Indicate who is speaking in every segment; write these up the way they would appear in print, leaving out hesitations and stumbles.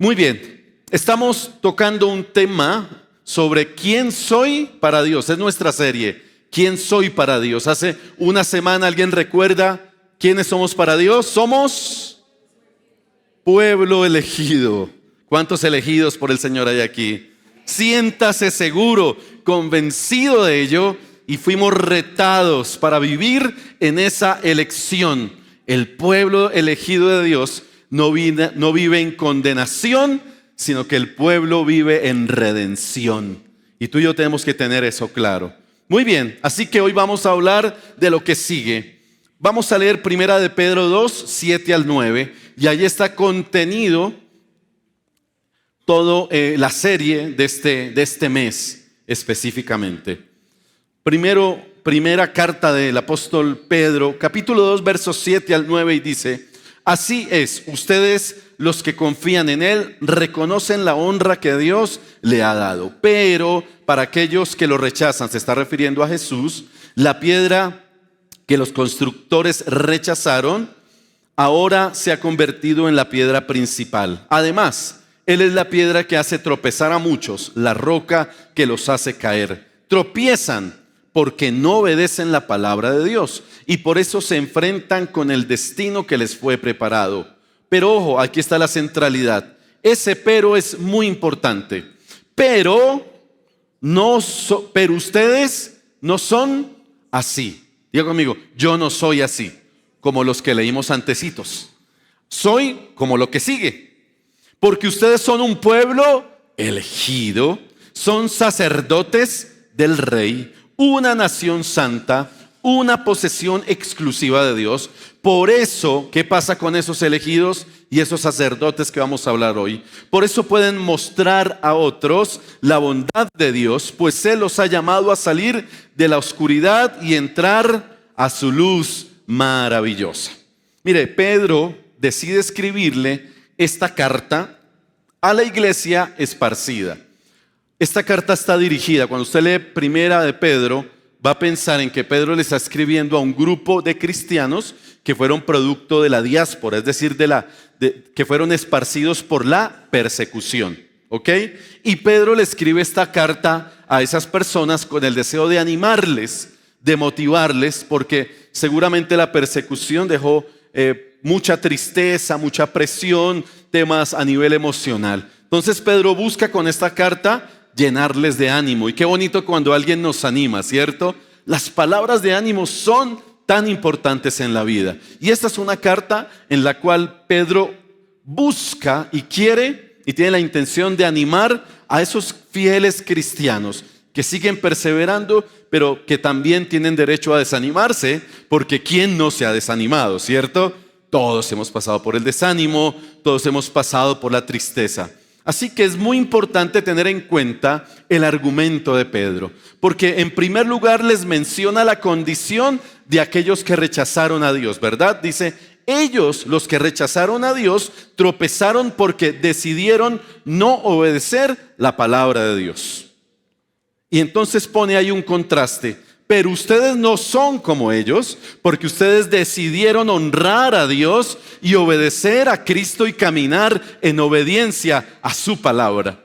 Speaker 1: Muy bien, estamos tocando un tema sobre quién soy para Dios. Es nuestra serie, ¿quién soy para Dios? Hace una semana, ¿alguien recuerda quiénes somos para Dios? Somos pueblo elegido. ¿Cuántos elegidos por el Señor hay aquí? Siéntase seguro, convencido de ello, y fuimos retados para vivir en esa elección. El pueblo elegido de Dios no vive en condenación, sino que el pueblo vive en redención. Y tú y yo tenemos que tener eso claro. Muy bien, así que hoy vamos a hablar de lo que sigue. Vamos a leer Primera de Pedro 2, 7 al 9, y ahí está contenido toda la serie de este mes específicamente. Primera carta del apóstol Pedro, capítulo 2, versos 7 al 9, y dice: así es, ustedes los que confían en Él reconocen la honra que Dios le ha dado. Pero para aquellos que lo rechazan, se está refiriendo a Jesús, la piedra que los constructores rechazaron, ahora se ha convertido en la piedra principal. Además, Él es la piedra que hace tropezar a muchos, la roca que los hace caer. Tropiezan porque no obedecen la palabra de Dios y por eso se enfrentan con el destino que les fue preparado. Pero ojo, aquí está la centralidad. Ese pero es muy importante. Pero ustedes no son así. Diga conmigo, yo no soy así, como los que leímos antecitos. Soy como lo que sigue. Porque ustedes son un pueblo elegido, son sacerdotes del Rey, una nación santa, una posesión exclusiva de Dios. Por eso, ¿qué pasa con esos elegidos y esos sacerdotes que vamos a hablar hoy? Por eso pueden mostrar a otros la bondad de Dios, pues Él los ha llamado a salir de la oscuridad y entrar a su luz maravillosa. Mire, Pedro decide escribirle esta carta a la iglesia esparcida. Esta carta está dirigida, cuando usted lee Primera de Pedro, va a pensar en que Pedro le está escribiendo a un grupo de cristianos que fueron producto de la diáspora, es decir, que fueron esparcidos por la persecución. ¿Ok? Y Pedro le escribe esta carta a esas personas con el deseo de animarles, de motivarles, porque seguramente la persecución dejó mucha tristeza, mucha presión, temas a nivel emocional. Entonces Pedro busca con esta carta llenarles de ánimo. Y qué bonito cuando alguien nos anima, ¿cierto? Las palabras de ánimo son tan importantes en la vida. Y esta es una carta en la cual Pedro busca y quiere y tiene la intención de animar a esos fieles cristianos que siguen perseverando, pero que también tienen derecho a desanimarse, porque ¿quién no se ha desanimado, cierto? Todos hemos pasado por el desánimo, todos hemos pasado por la tristeza. Así que es muy importante tener en cuenta el argumento de Pedro, porque en primer lugar les menciona la condición de aquellos que rechazaron a Dios, ¿verdad? Dice, ellos, los que rechazaron a Dios, tropezaron porque decidieron no obedecer la palabra de Dios. Y entonces pone ahí un contraste. Pero ustedes no son como ellos, porque ustedes decidieron honrar a Dios y obedecer a Cristo y caminar en obediencia a su palabra.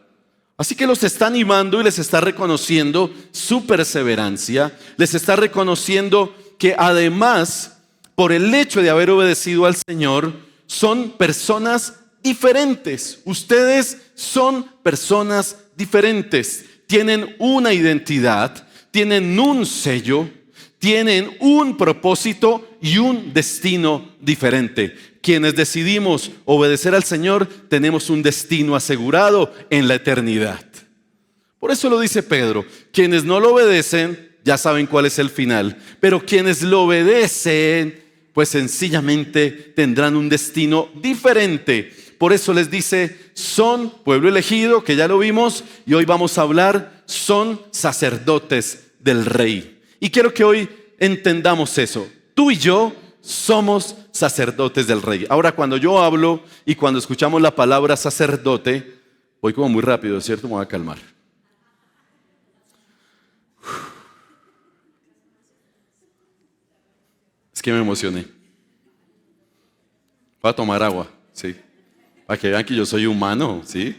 Speaker 1: Así que los está animando y les está reconociendo su perseverancia, les está reconociendo que además, por el hecho de haber obedecido al Señor, son personas diferentes. Ustedes son personas diferentes, tienen una identidad, tienen un sello, tienen un propósito y un destino diferente. Quienes decidimos obedecer al Señor tenemos un destino asegurado en la eternidad. Por eso lo dice Pedro, quienes no lo obedecen ya saben cuál es el final, pero quienes lo obedecen pues sencillamente tendrán un destino diferente. Por eso les dice, son pueblo elegido, que ya lo vimos, y hoy vamos a hablar, son sacerdotes del Rey. Y quiero que hoy entendamos eso. Tú y yo somos sacerdotes del Rey. Ahora, cuando yo hablo y cuando escuchamos la palabra sacerdote, voy como muy rápido, ¿cierto? Me voy a calmar. Es que me emocioné. Voy a tomar agua, sí. Para que vean que yo soy humano, ¿sí?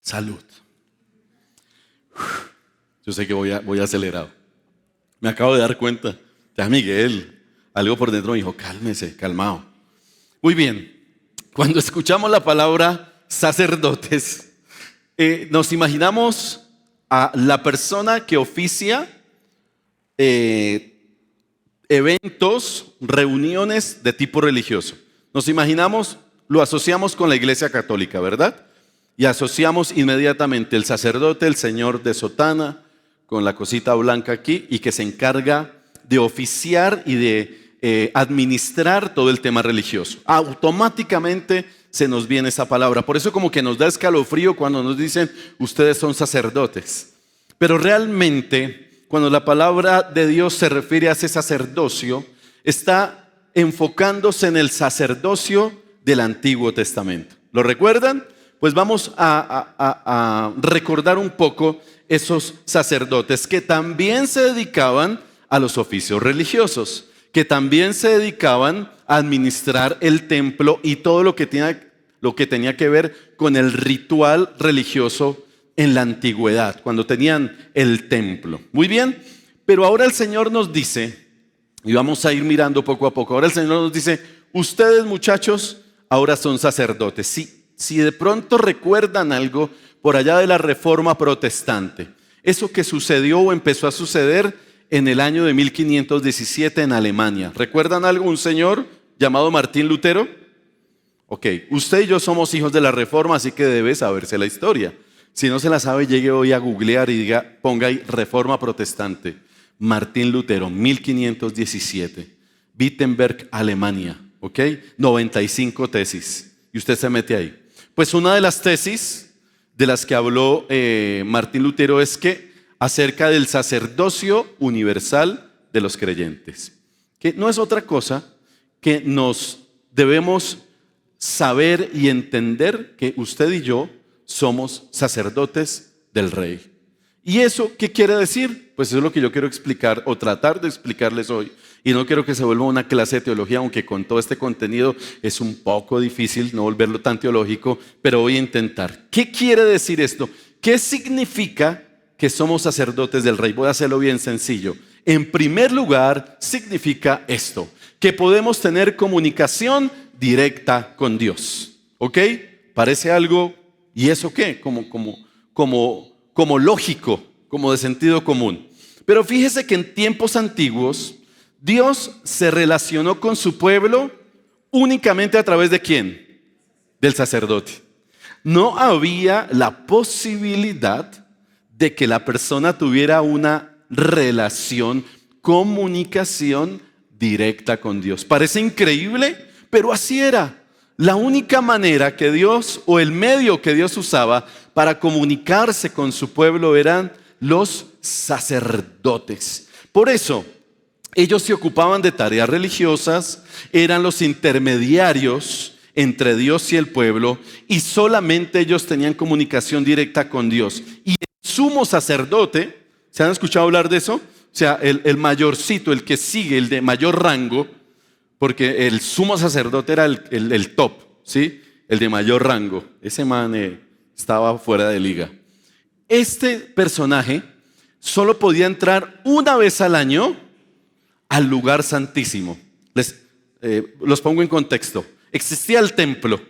Speaker 1: Salud. Yo sé que voy acelerado. Me acabo de dar cuenta. Ya Miguel, algo por dentro me dijo, cálmese, calmado. Muy bien. Cuando escuchamos la palabra sacerdotes, nos imaginamos a la persona que oficia eventos, reuniones de tipo religioso. Nos imaginamos, lo asociamos con la Iglesia Católica, ¿verdad? Y asociamos inmediatamente el sacerdote, el señor de sotana, con la cosita blanca aquí, y que se encarga de oficiar y de administrar todo el tema religioso. Automáticamente se nos viene esa palabra. Por eso como que nos da escalofrío cuando nos dicen, ustedes son sacerdotes. Pero realmente, cuando la palabra de Dios se refiere a ese sacerdocio, está enfocándose en el sacerdocio del Antiguo Testamento. ¿Lo recuerdan? Pues vamos a recordar un poco esos sacerdotes que también se dedicaban a los oficios religiosos, que también se dedicaban a administrar el templo y todo lo que tenía que ver con el ritual religioso en la antigüedad, cuando tenían el templo. Muy bien, pero ahora el Señor nos dice, y vamos a ir mirando poco a poco, ahora el Señor nos dice, ustedes muchachos ahora son sacerdotes. Si de pronto recuerdan algo por allá de la Reforma Protestante, eso que sucedió o empezó a suceder en el año de 1517 en Alemania. ¿Recuerdan algo? Un señor llamado Martín Lutero. Ok, usted y yo somos hijos de la Reforma, así que debe saberse la historia. Si no se la sabe, llegue hoy a googlear y ponga ahí Reforma Protestante. Martín Lutero, 1517. Wittenberg, Alemania. Ok, 95 tesis. Y usted se mete ahí. Pues una de las tesis de las que habló Martín Lutero es que acerca del sacerdocio universal de los creyentes, que no es otra cosa que nos debemos saber y entender que usted y yo somos sacerdotes del Rey. ¿Y eso qué quiere decir? Pues eso es lo que yo quiero explicar o tratar de explicarles hoy. Y no quiero que se vuelva una clase de teología, aunque con todo este contenido es un poco difícil no volverlo tan teológico, pero voy a intentar. ¿Qué quiere decir esto? ¿Qué significa que somos sacerdotes del Rey? Voy a hacerlo bien sencillo. En primer lugar, significa esto, que podemos tener comunicación directa con Dios. ¿Ok? Parece algo, ¿y eso qué? Como lógico, como de sentido común. Pero fíjese que en tiempos antiguos, Dios se relacionó con su pueblo únicamente a través de ¿quién? Del sacerdote. No había la posibilidad de que la persona tuviera una relación, comunicación directa con Dios. Parece increíble, pero así era. La única manera que Dios, o el medio que Dios usaba para comunicarse con su pueblo, eran los sacerdotes. Por eso, ellos se ocupaban de tareas religiosas, eran los intermediarios entre Dios y el pueblo, y solamente ellos tenían comunicación directa con Dios. Y el sumo sacerdote, ¿se han escuchado hablar de eso? O sea, el mayorcito, el que sigue, el de mayor rango, porque el sumo sacerdote era el top, ¿sí? El de mayor rango. Ese man estaba fuera de liga. Este personaje solo podía entrar una vez al año al lugar santísimo. Los pongo en contexto. Existía el templo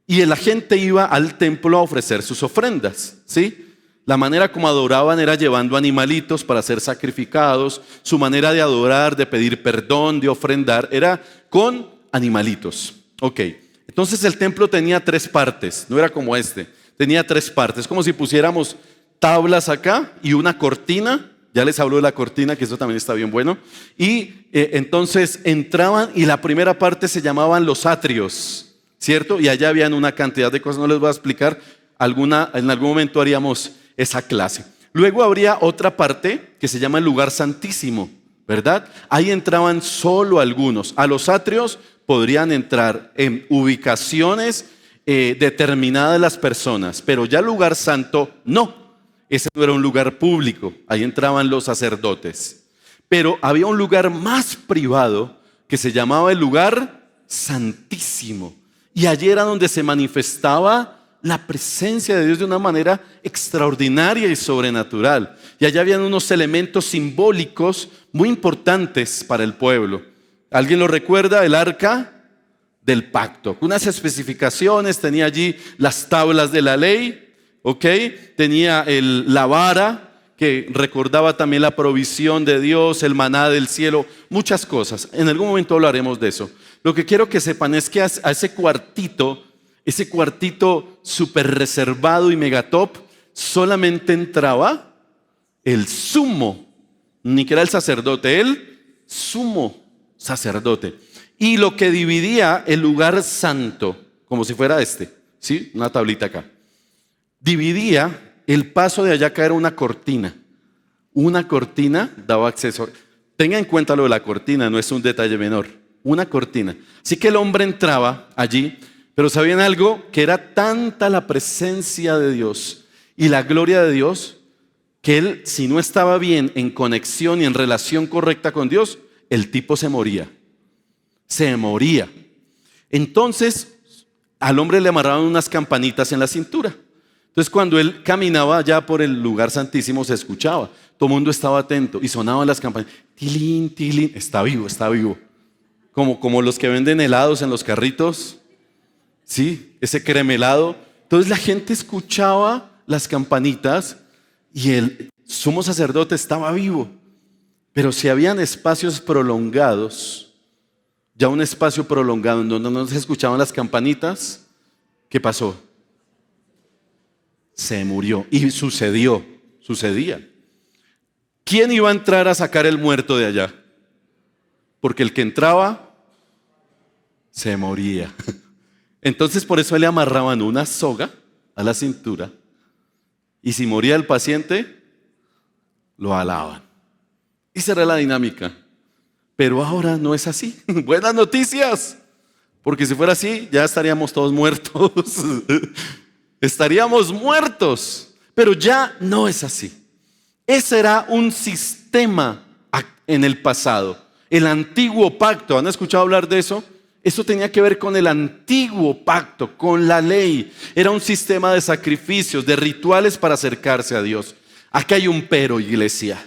Speaker 1: y la gente iba al templo a ofrecer sus ofrendas, ¿sí? La manera como adoraban era llevando animalitos para ser sacrificados. Su manera de adorar, de pedir perdón, de ofrendar, era con animalitos. Ok, entonces el templo tenía 3 partes, no era como este. Tenía 3 partes, como si pusiéramos tablas acá y una cortina. Ya les hablo de la cortina, que eso también está bien bueno. Y entonces entraban y la primera parte se llamaban los atrios, ¿cierto? Y allá habían una cantidad de cosas, no les voy a explicar. En algún momento haríamos esa clase. Luego habría otra parte que se llama el lugar santísimo, ¿verdad? Ahí entraban solo algunos. A los atrios podrían entrar en ubicaciones determinadas las personas, pero ya el lugar santo no. Ese no era un lugar público, ahí entraban los sacerdotes. Pero había un lugar más privado que se llamaba el lugar santísimo. Y allí era donde se manifestaba la presencia de Dios de una manera extraordinaria y sobrenatural. Y allá habían unos elementos simbólicos muy importantes para el pueblo. ¿Alguien lo recuerda? El arca del pacto. Unas especificaciones, tenía allí las tablas de la ley, ¿ok? Tenía la vara, que recordaba también la provisión de Dios, el maná del cielo, muchas cosas. En algún momento hablaremos de eso. Lo que quiero que sepan es que a ese cuartito súper reservado y megatop, solamente entraba el sumo, ni que era el sacerdote, el sumo sacerdote. Y lo que dividía el lugar santo, como si fuera ¿sí? Una tablita acá, dividía el paso de allá, acá era una cortina. Una cortina daba acceso. Tenga en cuenta lo de la cortina, no es un detalle menor. Una cortina. Así que el hombre entraba allí, pero ¿sabían algo? Que era tanta la presencia de Dios y la gloria de Dios, que él, si no estaba bien en conexión y en relación correcta con Dios, el tipo se moría. Se moría. Entonces, al hombre le amarraban unas campanitas en la cintura. Entonces, cuando él caminaba allá por el lugar santísimo, se escuchaba. Todo el mundo estaba atento y sonaban las campanas. Tilín, tilín. Está vivo, está vivo. Como los que venden helados en los carritos. Sí, ese cremelado. Entonces la gente escuchaba las campanitas y el sumo sacerdote estaba vivo. Pero si habían espacios prolongados, ya un espacio prolongado en donde no se escuchaban las campanitas, ¿qué pasó? Se murió. Y sucedía. ¿Quién iba a entrar a sacar el muerto de allá? Porque el que entraba se moría. Entonces por eso le amarraban una soga a la cintura y si moría el paciente, lo alaban. Esa era la dinámica. Pero ahora no es así. Buenas noticias. Porque si fuera así, ya estaríamos todos muertos. Estaríamos muertos. Pero ya no es así. Ese era un sistema en el pasado. El antiguo pacto. ¿Han escuchado hablar de eso? Eso tenía que ver con el antiguo pacto, con la ley. Era un sistema de sacrificios, de rituales para acercarse a Dios. Acá hay un pero, iglesia.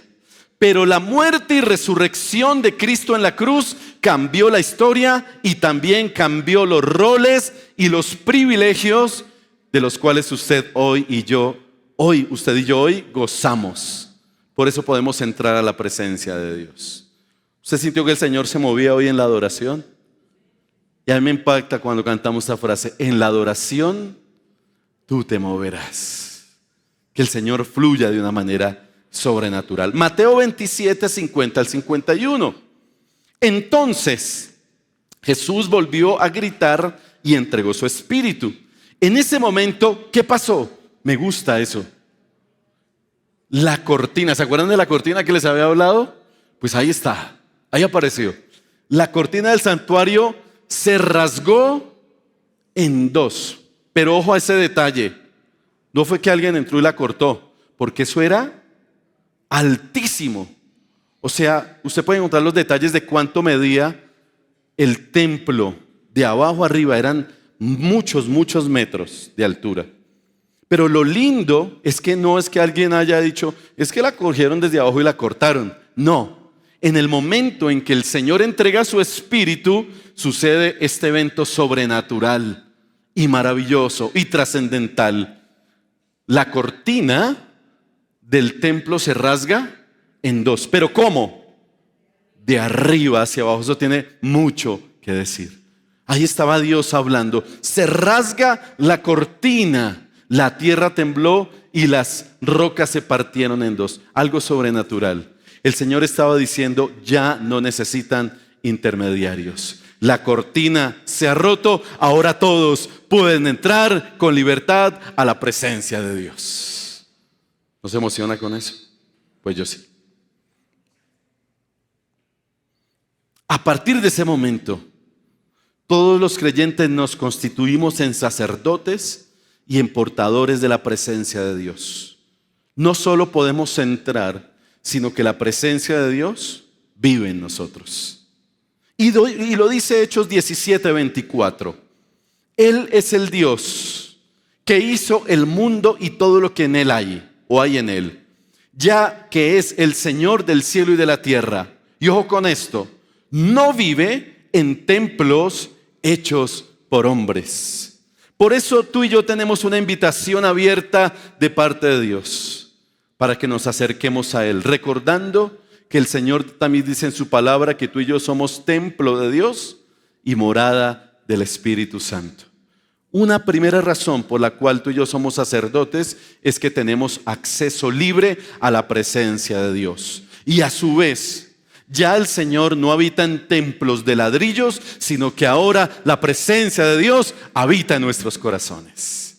Speaker 1: Pero la muerte y resurrección de Cristo en la cruz cambió la historia y también cambió los roles y los privilegios de los cuales usted y yo hoy gozamos. Por eso podemos entrar a la presencia de Dios. ¿Usted sintió que el Señor se movía hoy en la adoración? Y a mí me impacta cuando cantamos esta frase: en la adoración tú te moverás. Que el Señor fluya de una manera sobrenatural. Mateo 27, 50 al 51. Entonces Jesús volvió a gritar y entregó su espíritu. En ese momento, ¿qué pasó? Me gusta eso. La cortina, ¿se acuerdan de la cortina que les había hablado? Pues ahí está, ahí apareció. La cortina del santuario se rasgó en dos. Pero ojo a ese detalle. No fue que alguien entró y la cortó, porque eso era altísimo. O sea, usted puede encontrar los detalles de cuánto medía el templo de abajo arriba. Eran muchos metros de altura. Pero lo lindo es que no es que alguien haya dicho, es que la cogieron desde abajo y la cortaron. No. En el momento en que el Señor entrega su espíritu, sucede este evento sobrenatural y maravilloso y trascendental. La cortina del templo se rasga en dos. ¿Pero cómo? De arriba hacia abajo. Eso tiene mucho que decir. Ahí estaba Dios hablando. Se rasga la cortina. La tierra tembló y las rocas se partieron en dos. Algo sobrenatural. El Señor estaba diciendo, ya no necesitan intermediarios. La cortina se ha roto, ahora todos pueden entrar con libertad a la presencia de Dios. ¿No se emociona con eso? Pues yo sí. A partir de ese momento, todos los creyentes nos constituimos en sacerdotes y en portadores de la presencia de Dios. No solo podemos entrar, sino que la presencia de Dios vive en nosotros. Y lo dice Hechos 17:24. Él es el Dios que hizo el mundo y todo lo que en él hay, o hay en él, ya que es el Señor del cielo y de la tierra. Y ojo con esto, no vive en templos hechos por hombres. Por eso tú y yo tenemos una invitación abierta de parte de Dios, para que nos acerquemos a Él, recordando que el Señor también dice en su palabra que tú y yo somos templo de Dios y morada del Espíritu Santo. Una primera razón por la cual tú y yo somos sacerdotes es que tenemos acceso libre a la presencia de Dios. Y a su vez, ya el Señor no habita en templos de ladrillos, sino que ahora la presencia de Dios habita en nuestros corazones.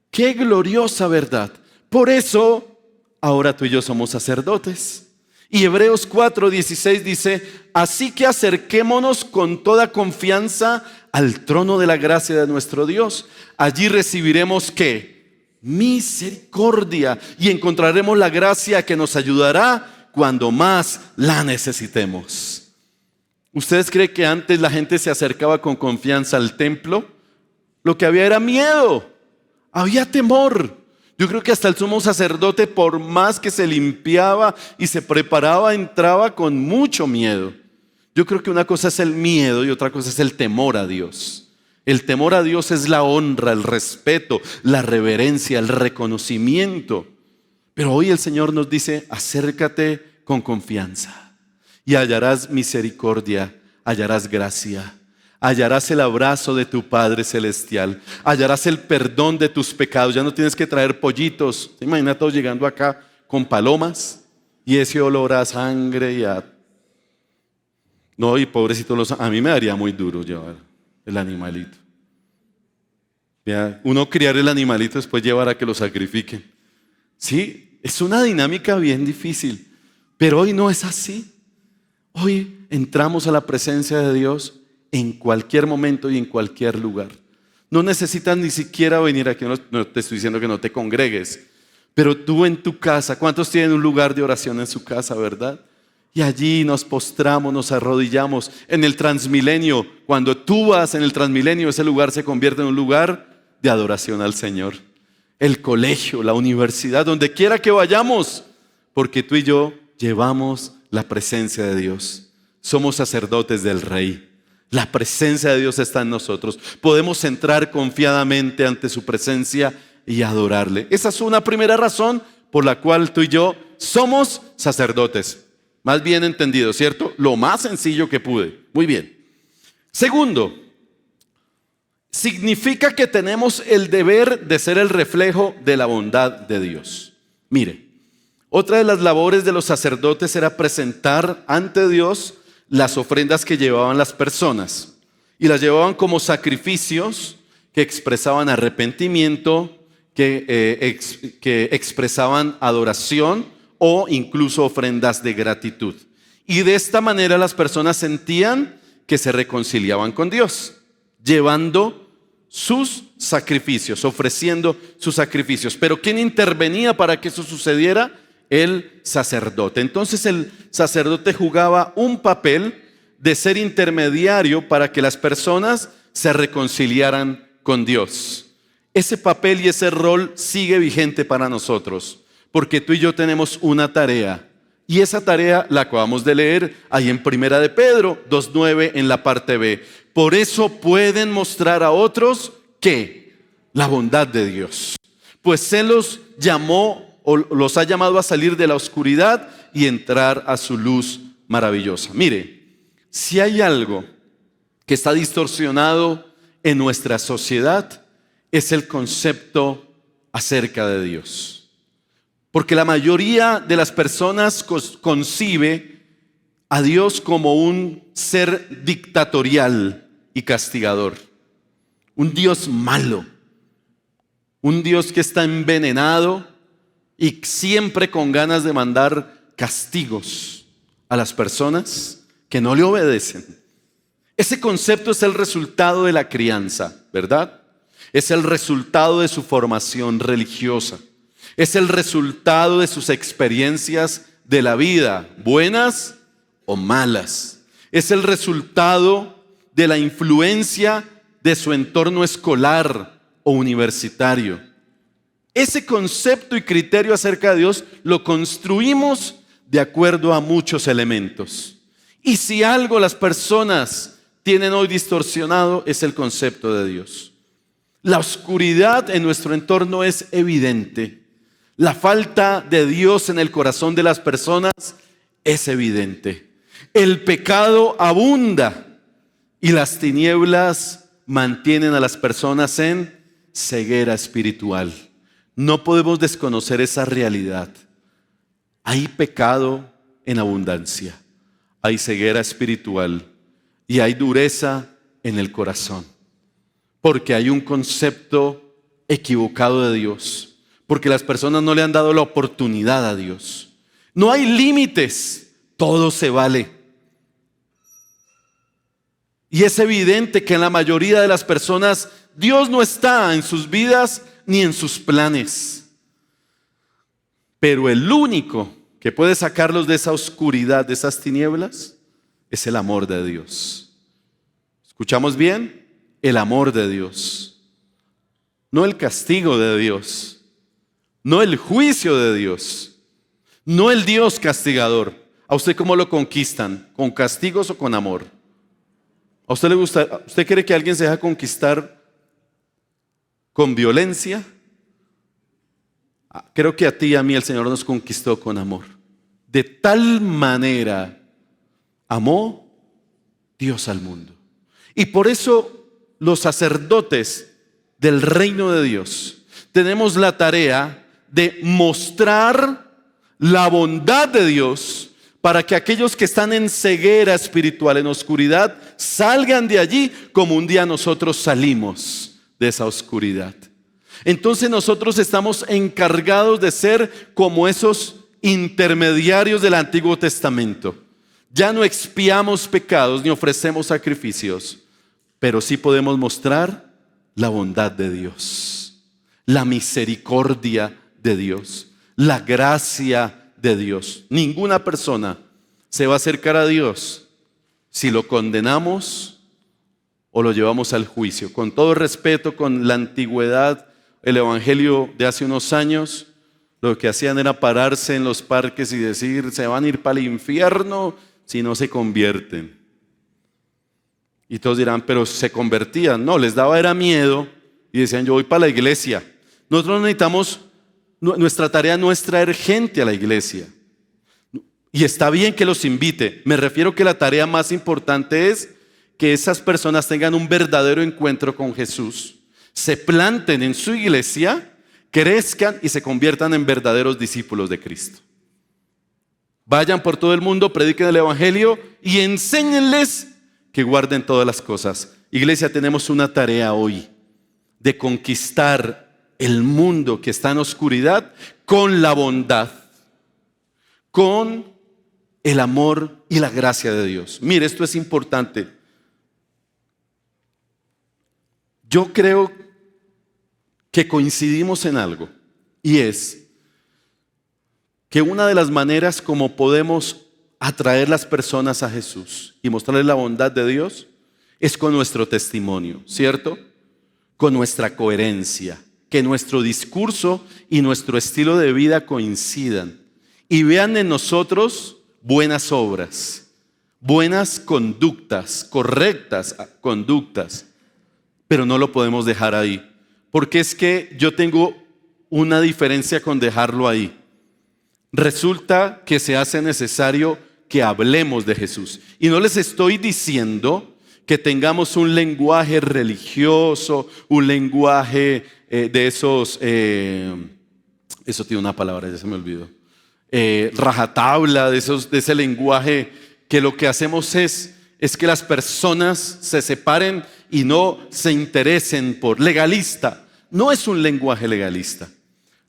Speaker 1: ¡Qué gloriosa verdad! Por eso, ahora tú y yo somos sacerdotes. Y Hebreos 4:16 dice: así que acerquémonos con toda confianza al trono de la gracia de nuestro Dios. Allí recibiremos ¿qué? Misericordia, y encontraremos la gracia que nos ayudará cuando más la necesitemos. ¿Ustedes creen que antes la gente se acercaba con confianza al templo? Lo que había era miedo, había temor. Yo creo que hasta el sumo sacerdote, por más que se limpiaba y se preparaba, entraba con mucho miedo. Yo creo que una cosa es el miedo y otra cosa es el temor a Dios. El temor a Dios es la honra, el respeto, la reverencia, el reconocimiento. Pero hoy el Señor nos dice: acércate con confianza y hallarás misericordia, hallarás gracia. Hallarás el abrazo de tu Padre Celestial. Hallarás el perdón de tus pecados. Ya no tienes que traer pollitos. ¿Te imaginas todos llegando acá con palomas? Y ese olor a sangre y a... No, y pobrecitos, a mí me daría muy duro llevar el animalito. Uno criar el animalito, después llevar a que lo sacrifiquen. Sí, es una dinámica bien difícil. Pero hoy no es así. Hoy entramos a la presencia de Dios en cualquier momento y en cualquier lugar. No necesitas ni siquiera venir aquí. No te estoy diciendo que no te congregues, pero tú en tu casa, ¿cuántos tienen un lugar de oración en su casa, verdad? Y allí nos postramos, nos arrodillamos. En el Transmilenio, cuando tú vas en el Transmilenio, ese lugar se convierte en un lugar de adoración al Señor. El colegio, la universidad, donde quiera que vayamos, porque tú y yo llevamos la presencia de Dios. Somos sacerdotes del Rey. La presencia de Dios está en nosotros. Podemos entrar confiadamente ante su presencia y adorarle. Esa es una primera razón por la cual tú y yo somos sacerdotes. Más bien entendido, ¿cierto? Lo más sencillo que pude. Muy bien. Segundo, significa que tenemos el deber de ser el reflejo de la bondad de Dios. Mire, otra de las labores de los sacerdotes era presentar ante Dios las ofrendas que llevaban las personas, y las llevaban como sacrificios que expresaban arrepentimiento, que expresaban adoración o incluso ofrendas de gratitud. Y de esta manera las personas sentían que se reconciliaban con Dios, llevando sus sacrificios, ofreciendo sus sacrificios. Pero ¿quién intervenía para que eso sucediera? El sacerdote. Entonces el sacerdote jugaba un papel de ser intermediario para que las personas se reconciliaran con Dios. Ese papel y ese rol sigue vigente para nosotros, porque tú y yo tenemos una tarea, y esa tarea la acabamos de leer ahí en Primera de Pedro 2:9 en la parte B. Por eso pueden mostrar a otros que la bondad de Dios, pues Él los llamó o los ha llamado a salir de la oscuridad y entrar a su luz maravillosa. Mire, si hay algo que está distorsionado en nuestra sociedad, es el concepto acerca de Dios. Porque la mayoría de las personas concibe a Dios como un ser dictatorial y castigador. Un Dios malo. Un Dios que está envenenado y siempre con ganas de mandar castigos a las personas que no le obedecen. Ese concepto es el resultado de la crianza, ¿verdad? Es el resultado de su formación religiosa. Es el resultado de sus experiencias de la vida, buenas o malas. es el resultado de la influencia de su entorno escolar o universitario. Ese concepto y criterio acerca de Dios lo construimos de acuerdo a muchos elementos. Y si algo las personas tienen hoy distorsionado es el concepto de Dios. La oscuridad en nuestro entorno es evidente. La falta de Dios en el corazón de las personas es evidente. El pecado abunda y las tinieblas mantienen a las personas en ceguera espiritual. No podemos desconocer esa realidad. Hay pecado en abundancia, hay ceguera espiritual y hay dureza en el corazón. Porque hay un concepto equivocado de Dios. Porque las personas no le han dado la oportunidad a Dios. No hay límites, todo se vale. Y es evidente que en la mayoría de las personas Dios no está en sus vidas ni en sus planes. Pero el único que puede sacarlos de esa oscuridad, de esas tinieblas, es el amor de Dios. ¿Escuchamos bien? El amor de Dios. No el castigo de Dios. No el juicio de Dios. No el Dios castigador. ¿A usted cómo lo conquistan? ¿Con castigos o con amor? ¿A usted le gusta? ¿Usted cree que alguien se deja conquistar con violencia? Creo que a ti y a mí el Señor nos conquistó con amor. De tal manera amó Dios al mundo. Y por eso los sacerdotes del reino de Dios tenemos la tarea de mostrar la bondad de Dios para que aquellos que están en ceguera espiritual, en oscuridad, salgan de allí como un día nosotros salimos de esa oscuridad. Entonces nosotros estamos encargados de ser como esos intermediarios del Antiguo Testamento. Ya no expiamos pecados ni ofrecemos sacrificios, pero sí podemos mostrar la bondad de Dios, la misericordia de Dios, la gracia de Dios. Ninguna persona se va a acercar a Dios si lo condenamos o lo llevamos al juicio. Con todo respeto, con la antigüedad, el evangelio de hace unos años, lo que hacían era pararse en los parques y decir, se van a ir para el infierno si no se convierten. Y todos dirán, pero se convertían. No, les daba era miedo y decían, yo voy para la iglesia. Nosotros necesitamos, nuestra tarea no es traer gente a la iglesia. Y está bien que los invite. Me refiero que la tarea más importante es que esas personas tengan un verdadero encuentro con Jesús, se planten en su iglesia, crezcan y se conviertan en verdaderos discípulos de Cristo. Vayan por todo el mundo, prediquen el evangelio y enséñenles que guarden todas las cosas. Iglesia, tenemos una tarea hoy de conquistar el mundo que está en oscuridad con la bondad, con el amor y la gracia de Dios. Mire, esto es importante. Yo creo que coincidimos en algo, y es que una de las maneras como podemos atraer las personas a Jesús y mostrarles la bondad de Dios es con nuestro testimonio, ¿cierto? Con nuestra coherencia, que nuestro discurso y nuestro estilo de vida coincidan y vean en nosotros buenas obras, buenas conductas, correctas conductas, pero no lo podemos dejar ahí, porque es que yo tengo una diferencia con dejarlo ahí. Resulta que se hace necesario que hablemos de Jesús. Y no les estoy diciendo que tengamos un lenguaje religioso, un lenguaje de esos, eso tiene una palabra, ya se me olvidó, rajatabla, de ese lenguaje que lo que hacemos es que las personas se separen y no se interesen por legalista. No es un lenguaje legalista.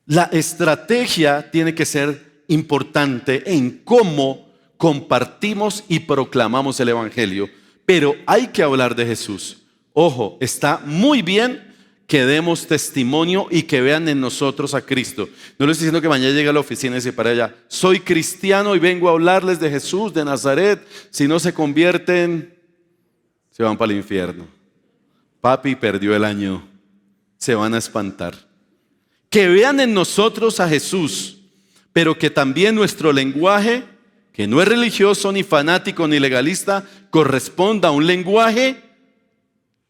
Speaker 1: La estrategia tiene que ser importante en cómo compartimos y proclamamos el evangelio, pero hay que hablar de Jesús. Ojo, está muy bien que demos testimonio y que vean en nosotros a Cristo. No les estoy diciendo que mañana llegue a la oficina y se para allá: soy cristiano y vengo a hablarles de Jesús de Nazaret. Si no se convierten, se van para el infierno. Papi perdió el año, se van a espantar. Que vean en nosotros a Jesús, pero que también nuestro lenguaje, que no es religioso, ni fanático, ni legalista, corresponda a un lenguaje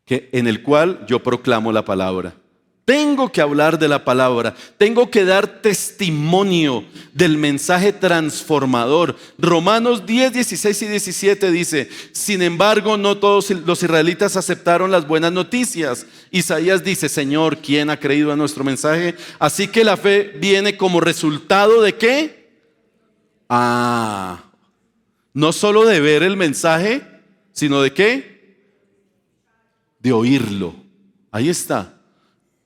Speaker 1: en el cual yo proclamo la palabra. Tengo que hablar de la palabra, tengo que dar testimonio del mensaje transformador. Romanos 10, 16 y 17 dice: sin embargo, no todos los israelitas aceptaron las buenas noticias. Isaías dice: Señor, ¿quién ha creído a nuestro mensaje? Así que la fe viene como resultado ¿de qué? No solo de ver el mensaje, sino ¿de qué? De oírlo. Ahí está.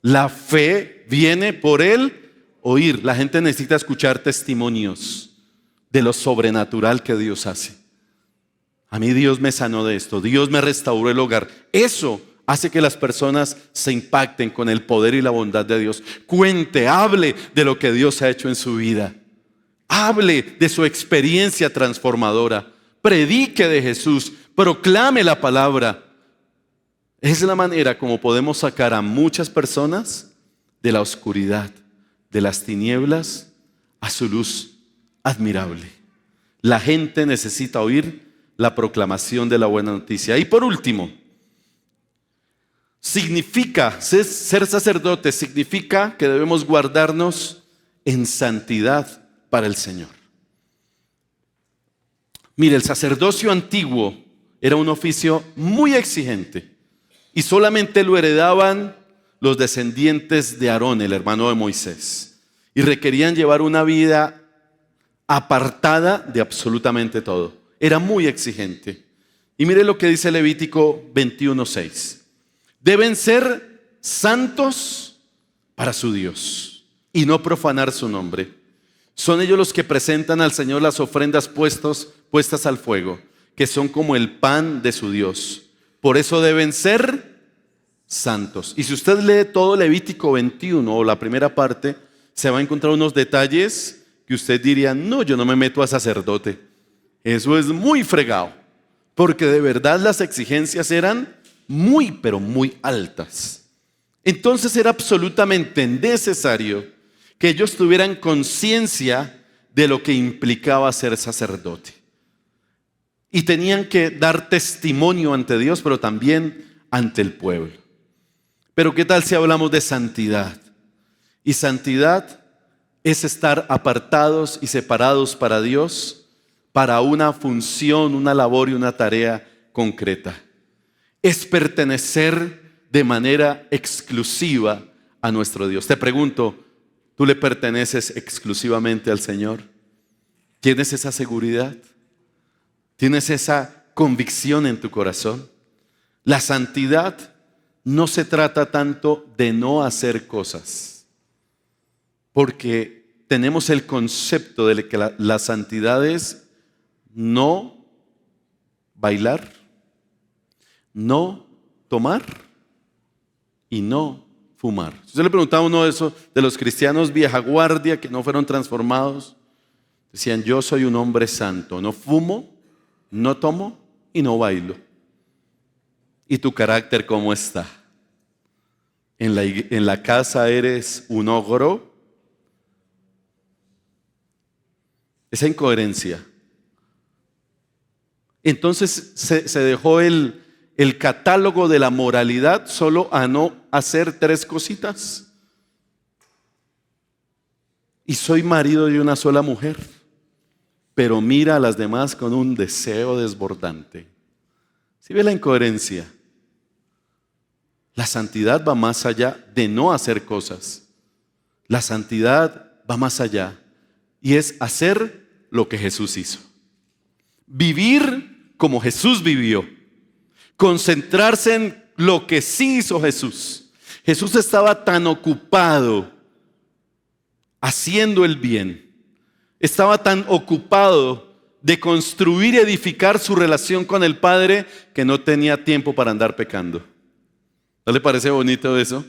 Speaker 1: La fe viene por el oír. La gente necesita escuchar testimonios de lo sobrenatural que Dios hace. A mí Dios me sanó de esto, Dios me restauró el hogar. Eso hace que las personas se impacten con el poder y la bondad de Dios. Cuente, hable de lo que Dios ha hecho en su vida. Hable de su experiencia transformadora. Predique de Jesús, proclame la palabra. Es la manera como podemos sacar a muchas personas de la oscuridad, de las tinieblas, a su luz admirable. La gente necesita oír la proclamación de la buena noticia. Y por último, ser sacerdote significa que debemos guardarnos en santidad para el Señor. Mire, el sacerdocio antiguo era un oficio muy exigente. Y solamente lo heredaban los descendientes de Aarón, el hermano de Moisés. Y requerían llevar una vida apartada de absolutamente todo. Era muy exigente. Y mire lo que dice Levítico 21:6. Deben ser santos para su Dios y no profanar su nombre. Son ellos los que presentan al Señor las ofrendas puestas al fuego, que son como el pan de su Dios. Por eso deben ser santos. Y si usted lee todo Levítico 21 o la primera parte, se va a encontrar unos detalles que usted diría: no, yo no me meto a sacerdote. Eso es muy fregado. Porque de verdad las exigencias eran muy, pero muy altas. Entonces era absolutamente necesario que ellos tuvieran conciencia de lo que implicaba ser sacerdote. Y tenían que dar testimonio ante Dios, pero también ante el pueblo. Pero ¿qué tal si hablamos de santidad? Y santidad es estar apartados y separados para Dios, para una función, una labor y una tarea concreta. Es pertenecer de manera exclusiva a nuestro Dios. Te pregunto, ¿tú le perteneces exclusivamente al Señor? ¿Tienes esa seguridad? ¿Tienes esa convicción en tu corazón? La santidad no se trata tanto de no hacer cosas, porque tenemos el concepto de que la santidad es no bailar, no tomar y no fumar. Si usted le preguntaba a uno de los cristianos vieja guardia que no fueron transformados, decían: yo soy un hombre santo, no fumo, no tomo y no bailo. ¿Y tu carácter cómo está? ¿En la casa eres un ogro? Esa incoherencia. Entonces se dejó el catálogo de la moralidad solo a no hacer 3 cositas. Y soy marido de una sola mujer, pero mira a las demás con un deseo desbordante. ¿Sí ve la incoherencia? La santidad va más allá de no hacer cosas. La santidad va más allá y es hacer lo que Jesús hizo. Vivir como Jesús vivió. Concentrarse en lo que sí hizo Jesús. Jesús estaba tan ocupado haciendo el bien. Estaba tan ocupado de construir y edificar su relación con el Padre que no tenía tiempo para andar pecando. ¿No le parece bonito eso?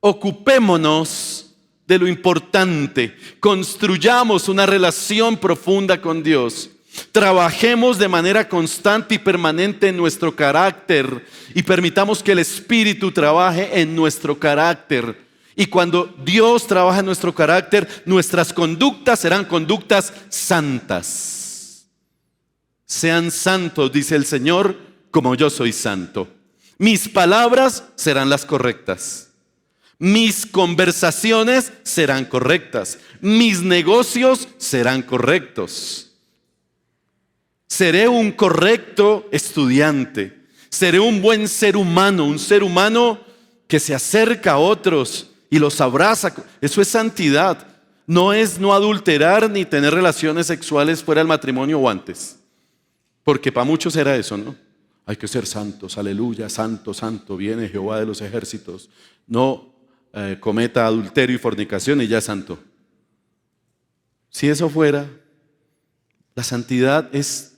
Speaker 1: ocupémonos de lo importante, construyamos una relación profunda con Dios, trabajemos de manera constante y permanente en nuestro carácter y permitamos que el Espíritu trabaje en nuestro carácter. Y cuando Dios trabaja en nuestro carácter, nuestras conductas serán conductas santas. Sean santos, dice el Señor, como yo soy santo. Mis palabras serán las correctas. Mis conversaciones serán correctas. Mis negocios serán correctos. Seré un correcto estudiante. Seré un buen ser humano, un ser humano que se acerca a otros y los abraza. Eso es santidad. No es no adulterar ni tener relaciones sexuales fuera del matrimonio o antes. Porque para muchos era eso, ¿no? Hay que ser santos, aleluya, santo, santo, viene Jehová de los ejércitos. No cometa adulterio y fornicación y ya es santo. Si eso fuera, la santidad es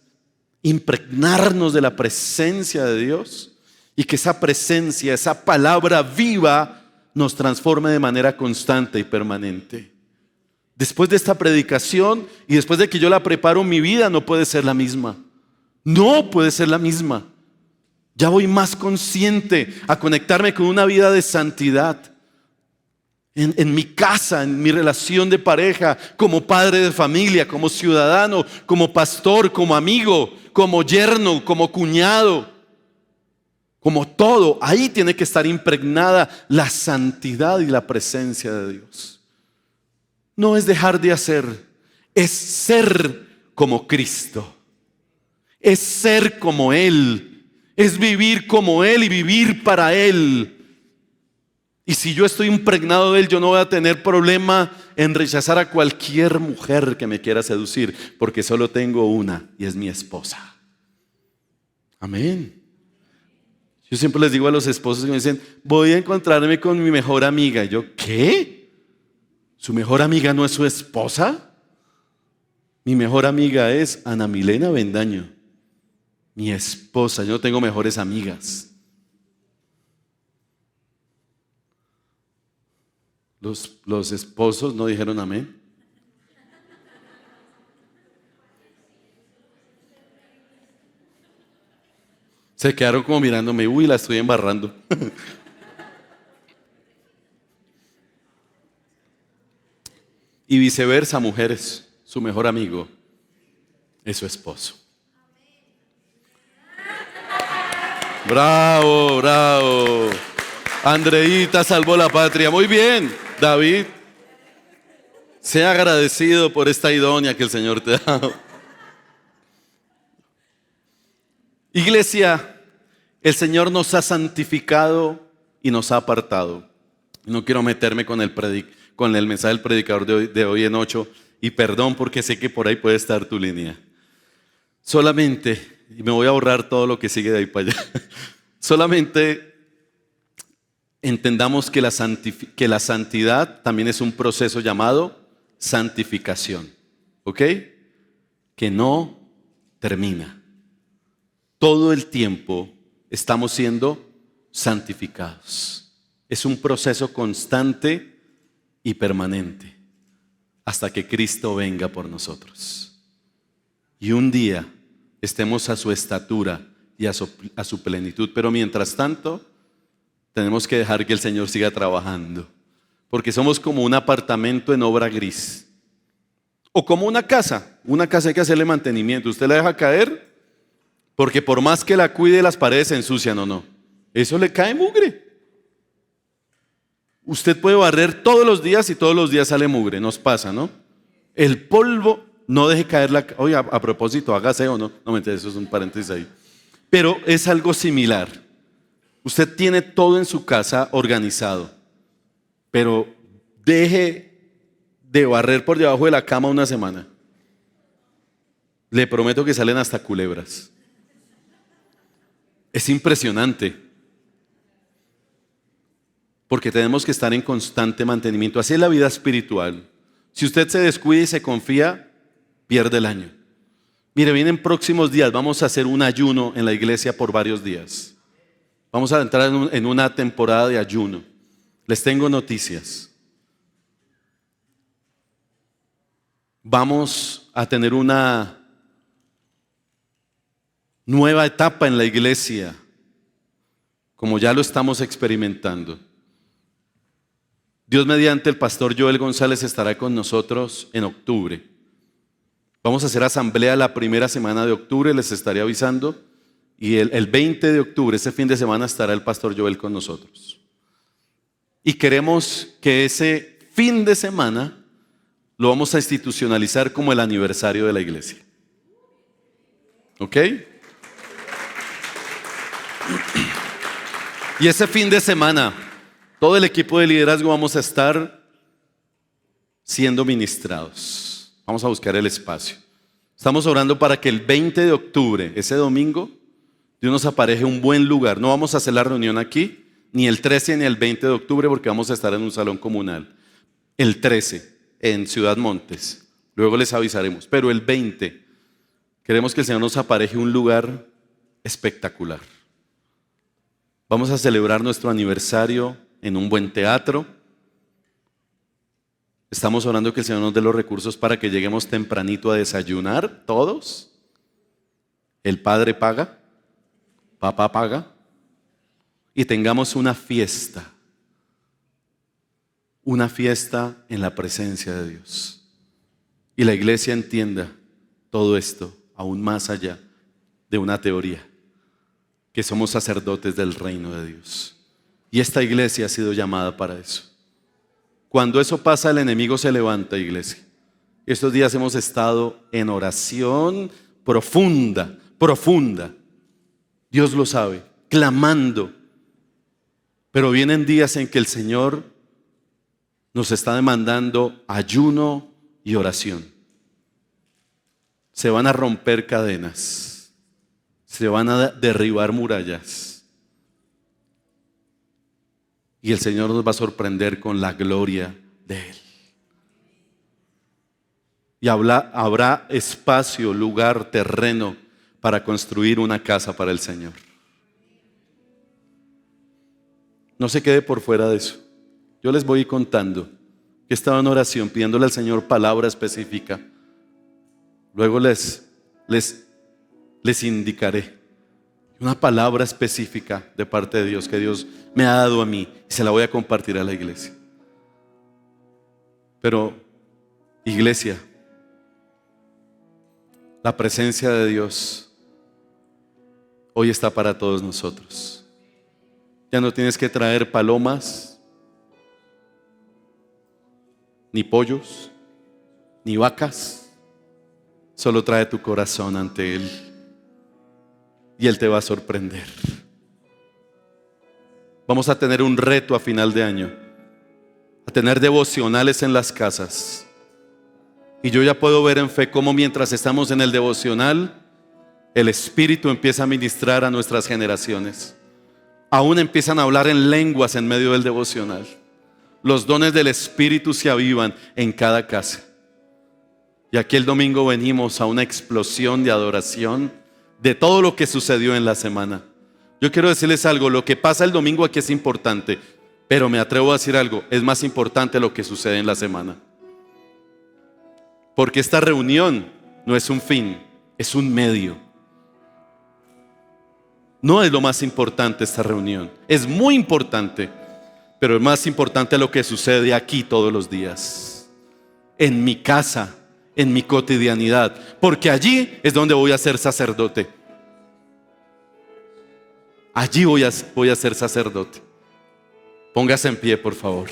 Speaker 1: impregnarnos de la presencia de Dios y que esa presencia, esa palabra viva nos transforme de manera constante y permanente. Después de esta predicación y después de que yo la preparo, mi vida no puede ser la misma. No puede ser la misma. Ya voy más consciente a conectarme con una vida de santidad. En mi casa, en mi relación de pareja, como padre de familia, como ciudadano, como pastor, como amigo, como yerno, como cuñado, como todo. Ahí tiene que estar impregnada la santidad y la presencia de Dios. No es dejar de hacer, es ser como Cristo. Es ser como Él, es vivir como Él y vivir para Él. Y si yo estoy impregnado de Él, yo no voy a tener problema en rechazar a cualquier mujer que me quiera seducir, porque solo tengo una y es mi esposa. Amén. Yo siempre les digo a los esposos que me dicen, voy a encontrarme con mi mejor amiga. Y yo, ¿qué? ¿Su mejor amiga no es su esposa? Mi mejor amiga es Ana Milena Bendaño, mi esposa. Yo no tengo mejores amigas. Los esposos no dijeron amén. Se quedaron como mirándome, uy, la estoy embarrando. Y viceversa, mujeres, su mejor amigo es su esposo. Bravo, bravo. Andreita salvó la patria. Muy bien, David. Sea agradecido por esta idónea que el Señor te ha dado. Iglesia, el Señor nos ha santificado y nos ha apartado. No quiero meterme con el mensaje del predicador de hoy en 8. Y perdón porque sé que por ahí puede estar tu línea. Solamente, y me voy a ahorrar todo lo que sigue de ahí para allá. Solamente entendamos que la santidad también es un proceso llamado santificación. ¿Ok? Que no termina. Todo el tiempo estamos siendo santificados. Es un proceso constante y permanente hasta que Cristo venga por nosotros. Y un día estemos a su estatura y a su plenitud. Pero mientras tanto, tenemos que dejar que el Señor siga trabajando. Porque somos como un apartamento en obra gris. O como una casa. Una casa hay que hacerle mantenimiento. Usted la deja caer porque por más que la cuide, las paredes se ensucian o no. Eso le cae mugre. Usted puede barrer todos los días y todos los días sale mugre. Nos pasa, ¿no? El polvo, no deje caer la... Oye, a propósito, hágase o no. No me entiendes, eso es un paréntesis ahí. Pero es algo similar. Usted tiene todo en su casa organizado, pero deje de barrer por debajo de la cama una semana. Le prometo que salen hasta culebras. Es impresionante. Porque tenemos que estar en constante mantenimiento. Así es la vida espiritual. Si usted se descuida y se confía, pierde el año. Mire, vienen próximos días, vamos a hacer un ayuno en la iglesia por varios días. Vamos a entrar en una temporada de ayuno. Les tengo noticias. Vamos a tener una nueva etapa en la iglesia, como ya lo estamos experimentando. Dios mediante, el pastor Joel González estará con nosotros en octubre. Vamos a hacer asamblea la primera semana de octubre, les estaré avisando. Y el 20 de octubre, ese fin de semana, estará el pastor Joel con nosotros. Y queremos que ese fin de semana lo vamos a institucionalizar como el aniversario de la iglesia. ¿Ok? Y ese fin de semana, todo el equipo de liderazgo vamos a estar siendo ministrados. Vamos a buscar el espacio. Estamos orando para que el 20 de octubre, ese domingo, Dios nos apareje un buen lugar. No vamos a hacer la reunión aquí, ni el 13 ni el 20 de octubre, porque vamos a estar en un salón comunal. El 13, en Ciudad Montes. Luego les avisaremos. Pero el 20, queremos que el Señor nos apareje un lugar espectacular. Vamos a celebrar nuestro aniversario en un buen teatro. Estamos orando que el Señor nos dé los recursos para que lleguemos tempranito a desayunar todos. El Padre paga, papá paga, y tengamos una fiesta en la presencia de Dios. Y la iglesia entienda todo esto aún más allá de una teoría, que somos sacerdotes del reino de Dios. Y esta iglesia ha sido llamada para eso. Cuando eso pasa, el enemigo se levanta, iglesia. Estos días hemos estado en oración profunda. Dios lo sabe, clamando. Pero vienen días en que el Señor nos está demandando ayuno y oración. Se van a romper cadenas, se van a derribar murallas. Y el Señor nos va a sorprender con la gloria de Él. Y habrá espacio, lugar, terreno para construir una casa para el Señor. No se quede por fuera de eso. Yo les voy contando que estaba en oración pidiéndole al Señor palabra específica. Luego les indicaré una palabra específica de parte de Dios que Dios me ha dado a mí y se la voy a compartir a la iglesia. Pero, iglesia, la presencia de Dios hoy está para todos nosotros. Ya no tienes que traer palomas, ni pollos, ni vacas. Solo trae tu corazón ante Él y Él te va a sorprender. Vamos a tener un reto a final de año, a tener devocionales en las casas. Y yo ya puedo ver en fe cómo mientras estamos en el devocional, el Espíritu empieza a ministrar a nuestras generaciones. Aún empiezan a hablar en lenguas en medio del devocional. Los dones del Espíritu se avivan en cada casa. Y aquí el domingo venimos a una explosión de adoración de todo lo que sucedió en la semana. Yo quiero decirles algo, lo que pasa el domingo aquí es importante, pero me atrevo a decir algo, es más importante lo que sucede en la semana. Porque esta reunión no es un fin, es un medio. No es lo más importante esta reunión, es muy importante, pero es más importante lo que sucede aquí todos los días, en mi casa, en mi cotidianidad, porque allí es donde voy a ser sacerdote. Allí voy a ser sacerdote. Póngase en pie, por favor.